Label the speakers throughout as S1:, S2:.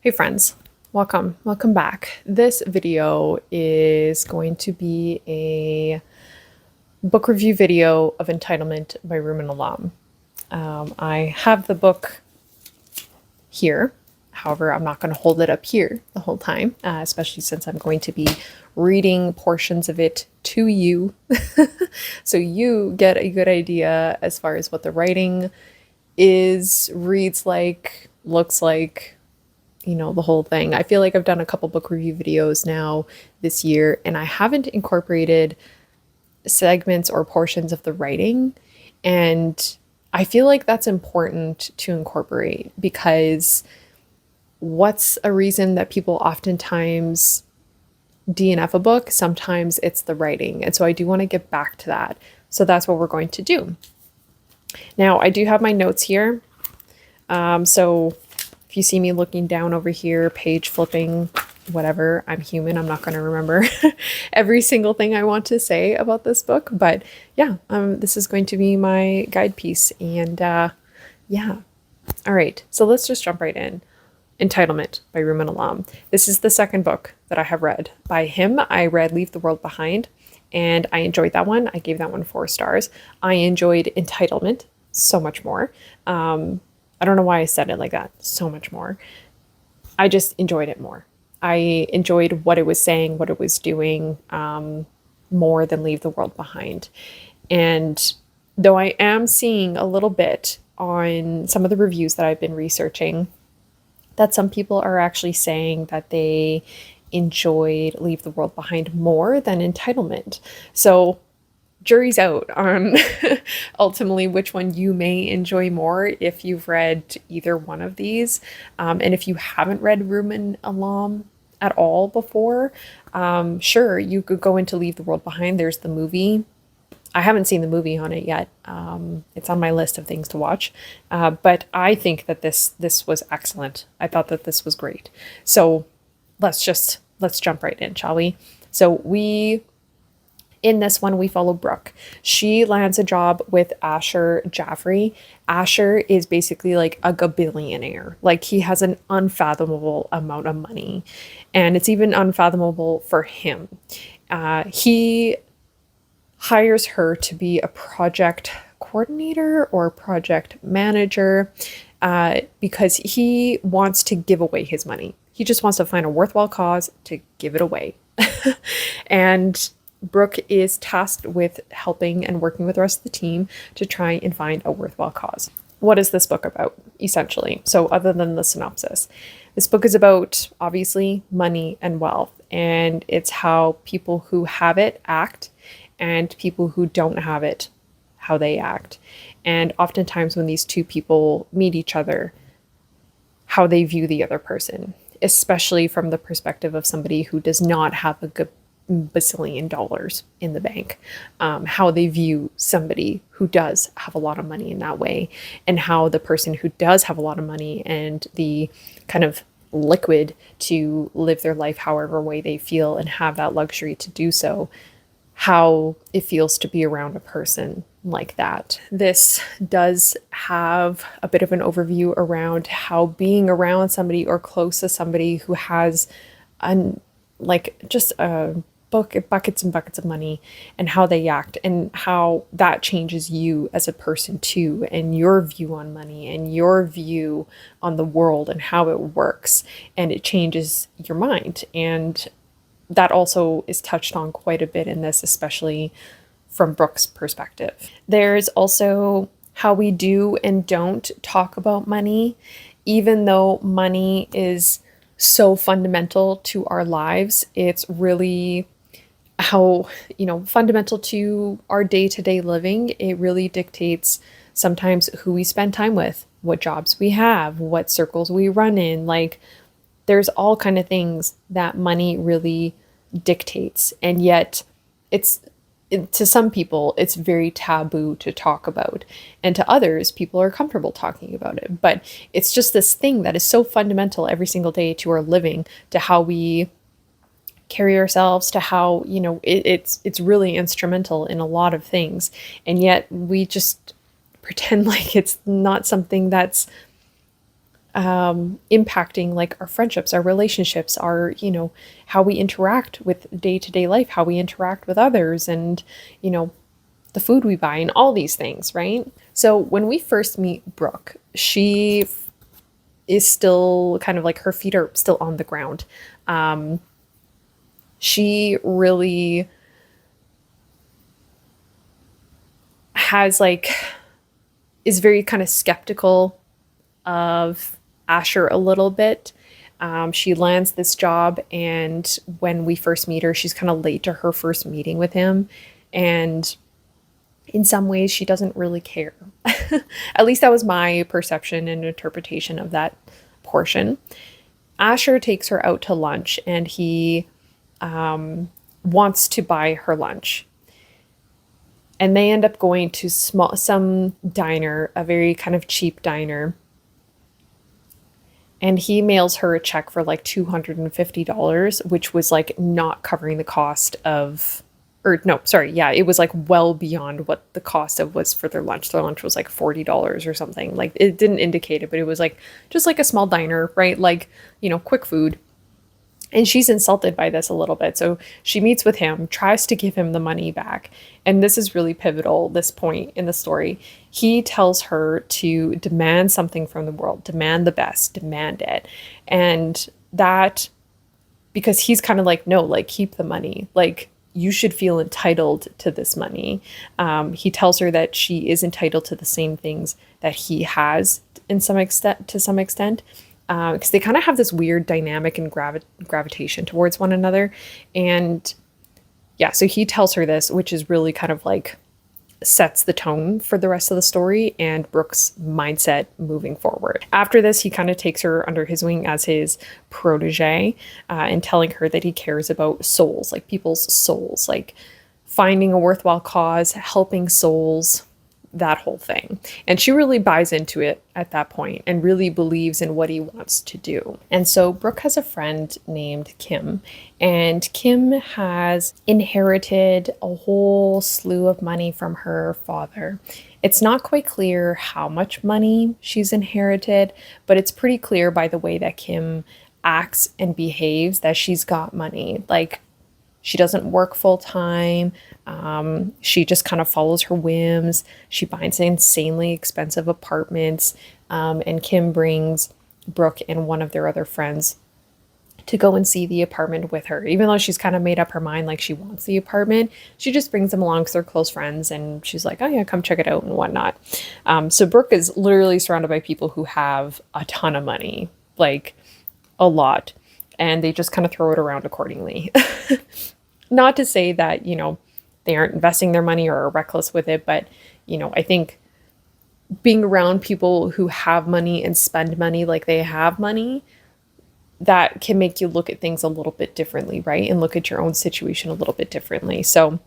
S1: Hey friends, welcome back. This video is going to be a book review video of Entitlement by Rumaan. I have the book here. However, I'm not going to hold it up here the whole time, especially since I'm going to be reading portions of it to you. So you get a good idea as far as what the writing is, reads like, looks like, the whole thing. I feel like I've done a couple book review videos now this year, and I haven't incorporated segments or portions of the writing. And I feel like that's important to incorporate because what's a reason that people oftentimes DNF a book? Sometimes it's the writing. And so I do want to get back to that. So that's what we're going to do. Now, I do have my notes here. So if you see me looking down over here, page flipping, whatever, I'm human. I'm not going to remember every single thing I want to say about this book. But yeah, this is going to be my guide piece. And yeah. All right. So let's just jump right in. Entitlement by Rumaan. This is the second book that I have read by him. I read Leave the World Behind, and I enjoyed that one. I gave that one 4 stars. I enjoyed Entitlement so much more. I don't know why I said it like that. So much more. I just enjoyed it more. I enjoyed what it was saying, what it was doing, more than Leave the World Behind. And though I am seeing a little bit on some of the reviews that I've been researching, that some people are actually saying that they enjoyed Leave the World Behind more than Entitlement. So jury's out on ultimately which one you may enjoy more if you've read either one of these. And if you haven't read Rumaan Alam at all before, sure, you could go into Leave the World Behind. There's the movie. I haven't seen the movie on it yet. It's on my list of things to watch. But I think that this was excellent. I thought that this was great. So let's jump right in, shall we? So in this one, we follow Brooke. She lands a job with Asher Jaffrey. Asher is basically like a gabillionaire. Like, he has an unfathomable amount of money, and it's even unfathomable for him. He hires her to be a project coordinator or project manager because he wants to give away his money. He just wants to find a worthwhile cause to give it away. And Brooke is tasked with helping and working with the rest of the team to try and find a worthwhile cause. What is this book about, essentially? So other than the synopsis, this book is about, obviously, money and wealth. And it's how people who have it act and people who don't have it, how they act. And oftentimes when these two people meet each other, how they view the other person, especially from the perspective of somebody who does not have a good bazillion dollars in the bank, how they view somebody who does have a lot of money in that way, and how the person who does have a lot of money and the kind of liquid to live their life however way they feel and have that luxury to do so, how it feels to be around a person like that. This does have a bit of an overview around how being around somebody or close to somebody who has just a buckets and buckets of money, and how they act and how that changes you as a person too, and your view on money and your view on the world and how it works, and it changes your mind. And that also is touched on quite a bit in this, especially from Brooke's perspective. There's also how we do and don't talk about money, even though money is so fundamental to our lives. It's really how, fundamental to our day-to-day living. It really dictates sometimes who we spend time with, what jobs we have, what circles we run in. Like, there's all kind of things that money really dictates. And yet to some people, it's very taboo to talk about. And to others, people are comfortable talking about it. But it's just this thing that is so fundamental every single day to our living, to how we carry ourselves, to how, it's really instrumental in a lot of things. And yet we just pretend like it's not something that's impacting like our friendships, our relationships, our, how we interact with day-to-day life, how we interact with others, and, the food we buy and all these things, right? So when we first meet Brooke, she is still kind of like her feet are still on the ground. She really has like, is very kind of skeptical of Asher a little bit. She lands this job, and when we first meet her, she's kind of late to her first meeting with him. And in some ways, she doesn't really care. At least that was my perception and interpretation of that portion. Asher takes her out to lunch, and he wants to buy her lunch. And they end up going to some diner, a very kind of cheap diner. And he mails her a check for like $250, which was like not covering the cost of, or no, sorry, yeah, it was like well beyond what the cost of was for their lunch. Their lunch was like $40 or something. Like it didn't indicate it, but it was like just like a small diner, right? Like, quick food. And she's insulted by this a little bit. So she meets with him, tries to give him the money back. And this is really pivotal, this point in the story. He tells her to demand something from the world, demand the best, demand it. And that, because he's kind of like, no, like keep the money. Like you should feel entitled to this money. He tells her that she is entitled to the same things that he has to some extent. Because they kind of have this weird dynamic and gravitation towards one another. And yeah, so he tells her this, which is really kind of like sets the tone for the rest of the story and Brooke's mindset moving forward. After this, he kind of takes her under his wing as his protege, and telling her that he cares about souls, like people's souls, like finding a worthwhile cause, helping souls, that whole thing. And she really buys into it at that point and really believes in what he wants to do. And so Brooke has a friend named Kim, and Kim has inherited a whole slew of money from her father. It's not quite clear how much money she's inherited, but it's pretty clear by the way that Kim acts and behaves that she's got money. Like, she doesn't work full time. She just kind of follows her whims. She buys insanely expensive apartments. And Kim brings Brooke and one of their other friends to go and see the apartment with her. Even though she's kind of made up her mind, like she wants the apartment, she just brings them along because they're close friends. And she's like, oh yeah, come check it out and whatnot. So Brooke is literally surrounded by people who have a ton of money, like a lot. And they just kind of throw it around accordingly. Not to say that, they aren't investing their money or are reckless with it, but, I think being around people who have money and spend money like they have money, that can make you look at things a little bit differently, right? And look at your own situation a little bit differently. So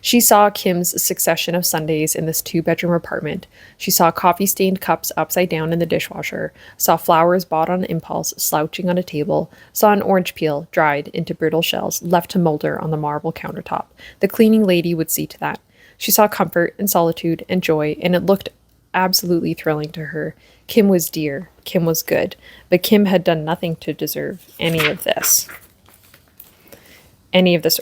S1: she saw Kim's succession of Sundays in this 2-bedroom apartment. She saw coffee-stained cups upside down in the dishwasher, saw flowers bought on impulse slouching on a table, saw an orange peel dried into brittle shells left to molder on the marble countertop. The cleaning lady would see to that. She saw comfort and solitude and joy, and it looked absolutely thrilling to her. Kim was dear. Kim was good. But Kim had done nothing to deserve any of this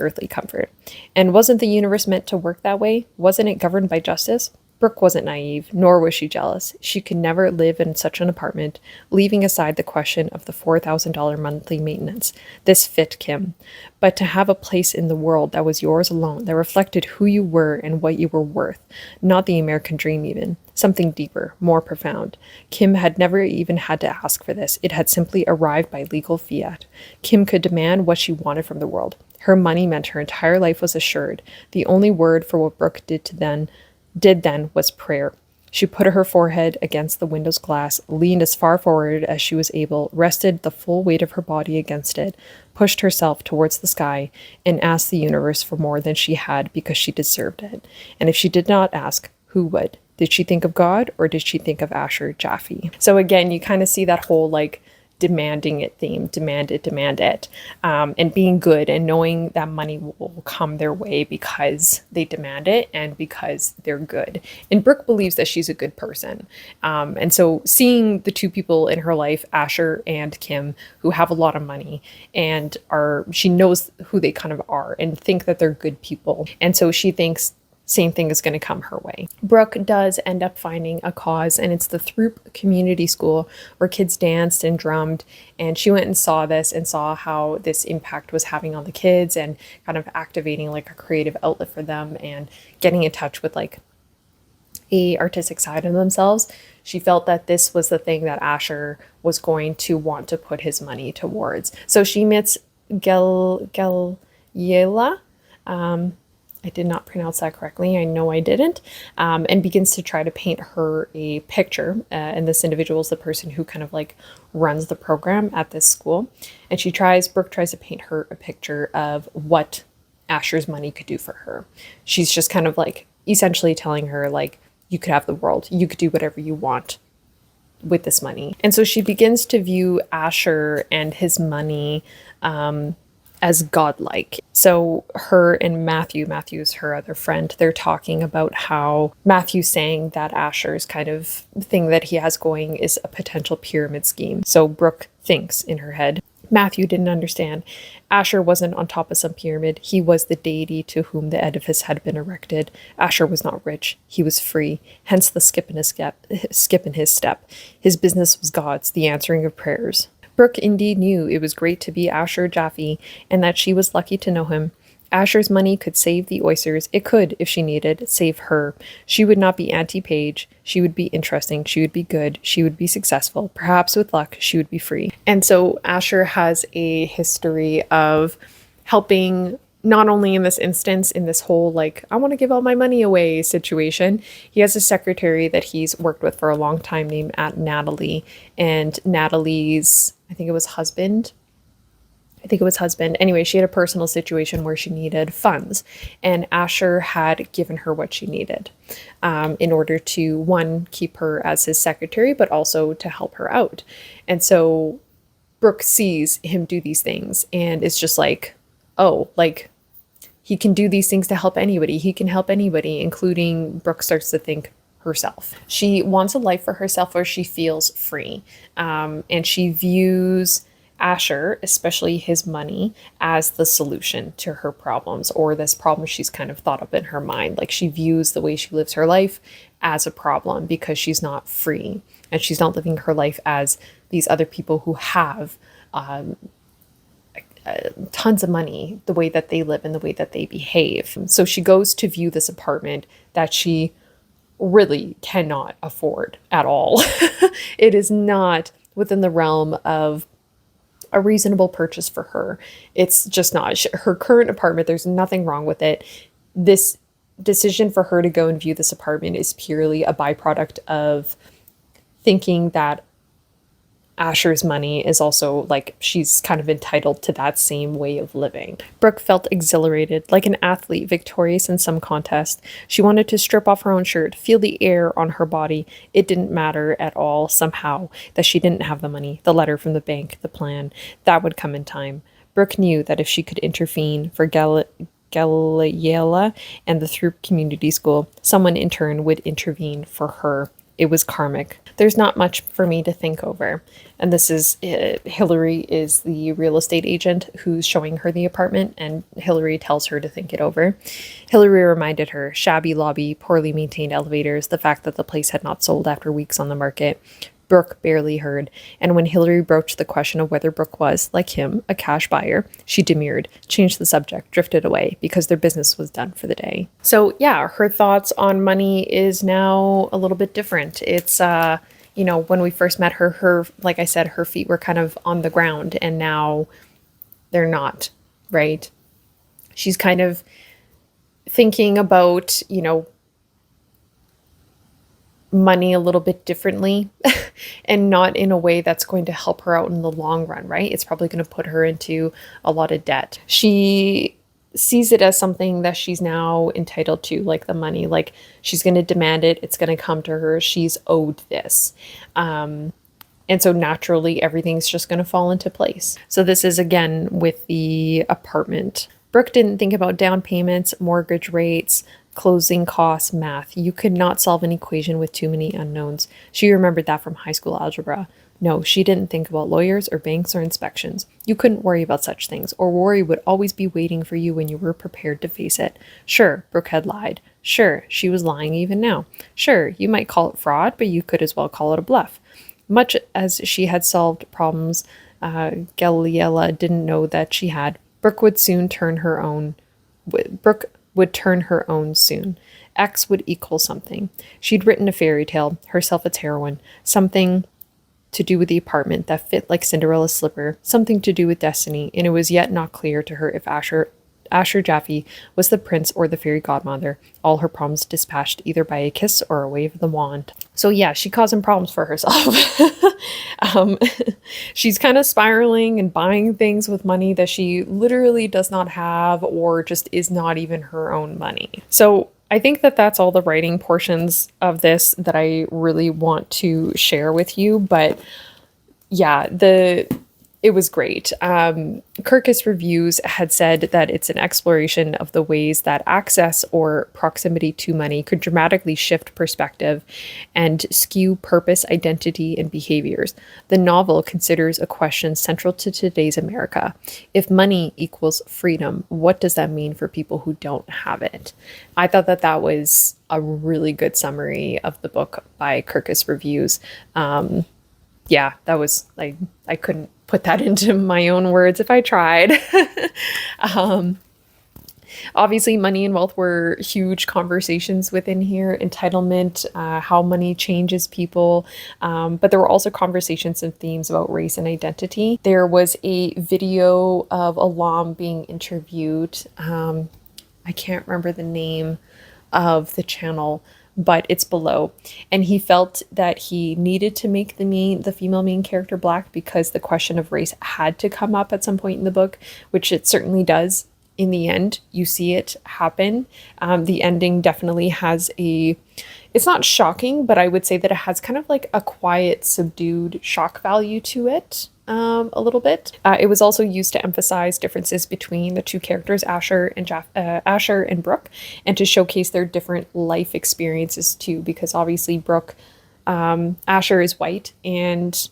S1: earthly comfort. And wasn't the universe meant to work that way? Wasn't it governed by justice? Brooke wasn't naive, nor was she jealous. She could never live in such an apartment, leaving aside the question of the $4,000 monthly maintenance. This fit Kim. But to have a place in the world that was yours alone, that reflected who you were and what you were worth, not the American dream even, something deeper, more profound. Kim had never even had to ask for this. It had simply arrived by legal fiat. Kim could demand what she wanted from the world. Her money meant her entire life was assured. The only word for what Brooke did then was prayer. She put her forehead against the window's glass, leaned as far forward as she was able, rested the full weight of her body against it, pushed herself towards the sky, and asked the universe for more than she had because she deserved it. And if she did not ask, who would? Did she think of God, or did she think of Asher Jaffe? So again, you kind of see that whole like demanding it theme, demand it, and being good and knowing that money will come their way because they demand it and because they're good. And Brooke believes that she's a good person. And so seeing the two people in her life, Asher and Kim, who have a lot of money and she knows who they kind of are and think that they're good people. And so she thinks same thing is going to come her way. Brooke does end up finding a cause, and it's the Throop Community School where kids danced and drummed. And she went and saw this and saw how this impact was having on the kids and kind of activating like a creative outlet for them and getting in touch with like a artistic side of themselves. She felt that this was the thing that Asher was going to want to put his money towards. So she meets Galyela. I did not pronounce that correctly. I know I didn't. And begins to try to paint her a picture. And this individual is the person who kind of like runs the program at this school. And Brooke tries to paint her a picture of what Asher's money could do for her. She's just kind of like essentially telling her like, you could have the world. You could do whatever you want with this money. And so she begins to view Asher and his money as godlike. So her and Matthew's her other friend, they're talking about how Matthew's saying that Asher's kind of thing that he has going is a potential pyramid scheme. So Brooke thinks in her head, Matthew didn't understand. Asher wasn't on top of some pyramid. He was the deity to whom the edifice had been erected. Asher was not rich. He was free. Hence the skip in his step. His business was God's, the answering of prayers. Brooke indeed knew it was great to be Asher Jaffe, and that she was lucky to know him. Asher's money could save the oysters. It could, if she needed, save her. She would not be Auntie Page. She would be interesting. She would be good. She would be successful. Perhaps with luck, she would be free. And so Asher has a history of helping, not only in this instance, in this whole, like, I want to give all my money away situation. He has a secretary that he's worked with for a long time named Natalie. And Natalie's, I think it was husband. Anyway, she had a personal situation where she needed funds, and Asher had given her what she needed in order to, one, keep her as his secretary, but also to help her out. And so Brooke sees him do these things and it's just like, oh, like he can do these things to help anybody. He can help anybody, including Brooke starts to think herself. She wants a life for herself where she feels free. And she views Asher, especially his money, as the solution to her problems, or this problem she's kind of thought up in her mind. Like she views the way she lives her life as a problem because she's not free and she's not living her life as these other people who have tons of money, the way that they live and the way that they behave. So she goes to view this apartment that she really cannot afford at all. It is not within the realm of a reasonable purchase for her. It's just not. Her current apartment, there's nothing wrong with it. This decision for her to go and view this apartment is purely a byproduct of thinking that Asher's money is also like she's kind of entitled to that same way of living. Brooke felt exhilarated, like an athlete victorious in some contest. She wanted to strip off her own shirt, feel the air on her body. It didn't matter at all somehow that she didn't have the money, the letter from the bank, the plan. That would come in time. Brooke knew that if she could intervene for Galyela and the Throop Community School, someone in turn would intervene for her. It was karmic. There's not much for me to think over. And this is, Hillary is the real estate agent who's showing her the apartment, and Hillary tells her to think it over. Hillary reminded her, shabby lobby, poorly maintained elevators, the fact that the place had not sold after weeks on the market. Brooke barely heard, and when Hillary broached the question of whether Brooke was, like him, a cash buyer, she demurred, changed the subject, drifted away, because their business was done for the day. So yeah, her thoughts on money is now a little bit different. It's, when we first met her, like I said, her feet were kind of on the ground, and now they're not, right? She's kind of thinking about, money a little bit differently and not in a way that's going to help her out in the long run, right? It's probably going to put her into a lot of debt. She sees it as something that she's now entitled to, like the money, like she's going to demand it. It's going to come to her. She's owed this. And so naturally, everything's just going to fall into place. So this is again with the apartment. Brooke didn't think about down payments, mortgage rates, closing costs, math. You could not solve an equation with too many unknowns. She remembered that from high school algebra. No, she didn't think about lawyers or banks or inspections. You couldn't worry about such things, or worry would always be waiting for you when you were prepared to face it. Sure, Brooke had lied. Sure, she was lying even now. Sure, you might call it fraud, but you could as well call it a bluff. Much as she had solved problems Galiella didn't know that she had, Brooke would turn her own soon. X would equal something. She'd written a fairy tale, herself its heroine, something to do with the apartment that fit like Cinderella's slipper, something to do with destiny, and it was yet not clear to her if Asher Jaffe was the prince or the fairy godmother, all her problems dispatched either by a kiss or a wave of the wand. So yeah, she causing problems for herself. She's kind of spiraling and buying things with money that she literally does not have or just is not even her own money. So I think that that's all the writing portions of this that I really want to share with you. But yeah, it was great. Kirkus Reviews had said that it's an exploration of the ways that access or proximity to money could dramatically shift perspective and skew purpose, identity, and behaviors. The novel considers a question central to today's America. If money equals freedom, what does that mean for people who don't have it? I thought that that was a really good summary of the book by Kirkus Reviews. Yeah, that was like, I couldn't put that into my own words if I tried. Obviously, money and wealth were huge conversations within here. Entitlement, how money changes people. But there were also conversations and themes about race and identity. There was a video of Alam being interviewed. I can't remember the name of the channel, but it's below. And he felt that he needed to make the female main character black because the question of race had to come up at some point in the book, which it certainly does. In the end, you see it happen. The ending definitely has it's not shocking, but I would say that it has kind of like a quiet, subdued shock value to it. A little bit. It was also used to emphasize differences between the two characters, Asher and Brooke, and to showcase their different life experiences too, because obviously Asher is white and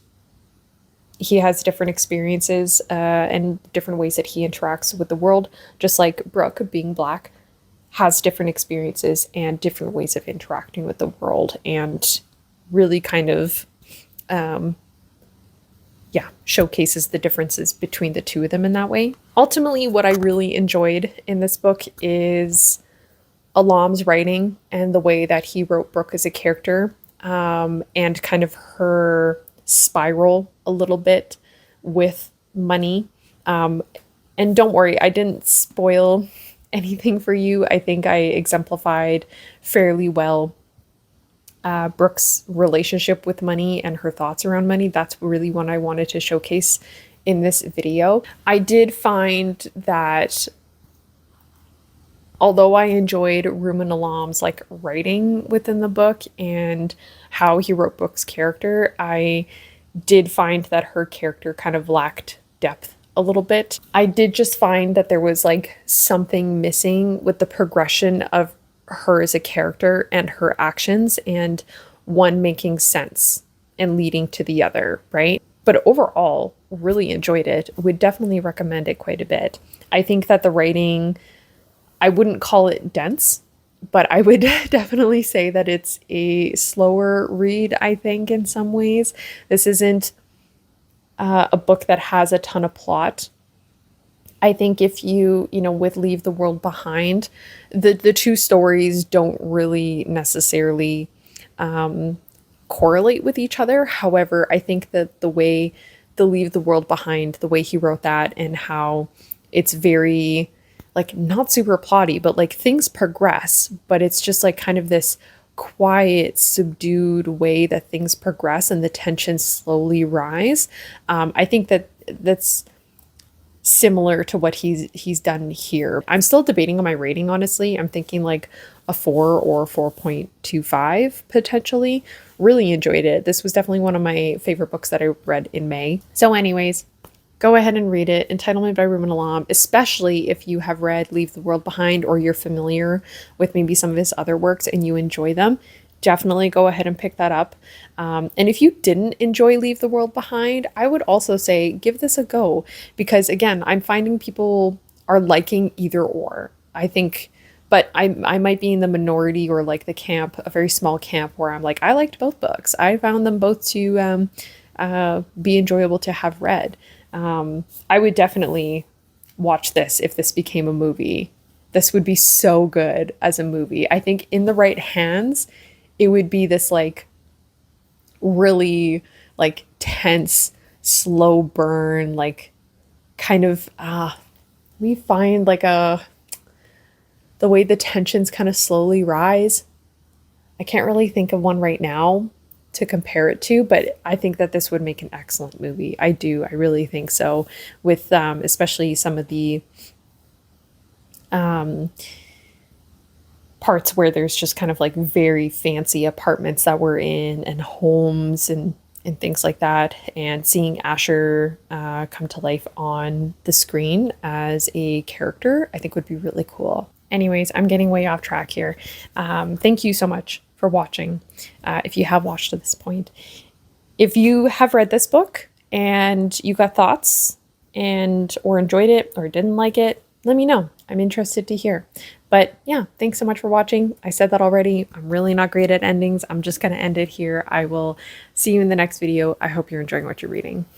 S1: he has different experiences and different ways that he interacts with the world, just like Brooke, being black, has different experiences and different ways of interacting with the world, and really kind of showcases the differences between the two of them in that way. Ultimately, what I really enjoyed in this book is Alam's writing and the way that he wrote Brooke as a character, and kind of her spiral a little bit with money. And don't worry, I didn't spoil anything for you. I think I exemplified fairly well Brooke's relationship with money and her thoughts around money. That's really what I wanted to showcase in this video. I did find that although I enjoyed Rumaan Alam's like writing within the book and how he wrote Brooke's character, I did find that her character kind of lacked depth a little bit. I did just find that there was like something missing with the progression of her as a character and her actions, and one making sense and leading to the other, right? But overall, really enjoyed it. Would definitely recommend it quite a bit. I think that the writing, I wouldn't call it dense, but I would definitely say that it's a slower read, I think, in some ways. This isn't a book that has a ton of plot. I think if with Leave the World Behind, the two stories don't really necessarily correlate with each other. However, I think that the way the Leave the World Behind, the way he wrote that, and how it's very, like, not super plotty, but like things progress, but it's just like kind of this quiet, subdued way that things progress and the tensions slowly rise. I think that that's similar to what he's done here. I'm still debating on my rating, honestly. I'm thinking like a 4 or 4.25 potentially. Really enjoyed it. This was definitely one of my favorite books that I read in May. So anyways, go ahead and read it. Entitlement by Rumaan Alam, especially if you have read Leave the World Behind or you're familiar with maybe some of his other works and you enjoy them. Definitely go ahead and pick that up. And if you didn't enjoy Leave the World Behind, I would also say give this a go, because again, I'm finding people are liking either or. I think, but I might be in the minority or like the camp, a very small camp where I'm like, I liked both books. I found them both to be enjoyable to have read. I would definitely watch this if this became a movie. This would be so good as a movie. I think in the right hands, it would be this like really like tense, slow burn, like kind of we find like the way the tensions kind of slowly rise. I can't really think of one right now to compare it to, but I think that this would make an excellent movie. I do. I really think so. With especially some of the parts where there's just kind of like very fancy apartments that we're in and homes and things like that, and seeing Asher come to life on the screen as a character, I think would be really cool. Anyways, I'm getting way off track here. Thank you so much for watching. If you have watched to this point, if you have read this book and you got thoughts and or enjoyed it or didn't like it, let me know. I'm interested to hear. But yeah, thanks so much for watching. I said that already. I'm really not great at endings. I'm just going to end it here. I will see you in the next video. I hope you're enjoying what you're reading.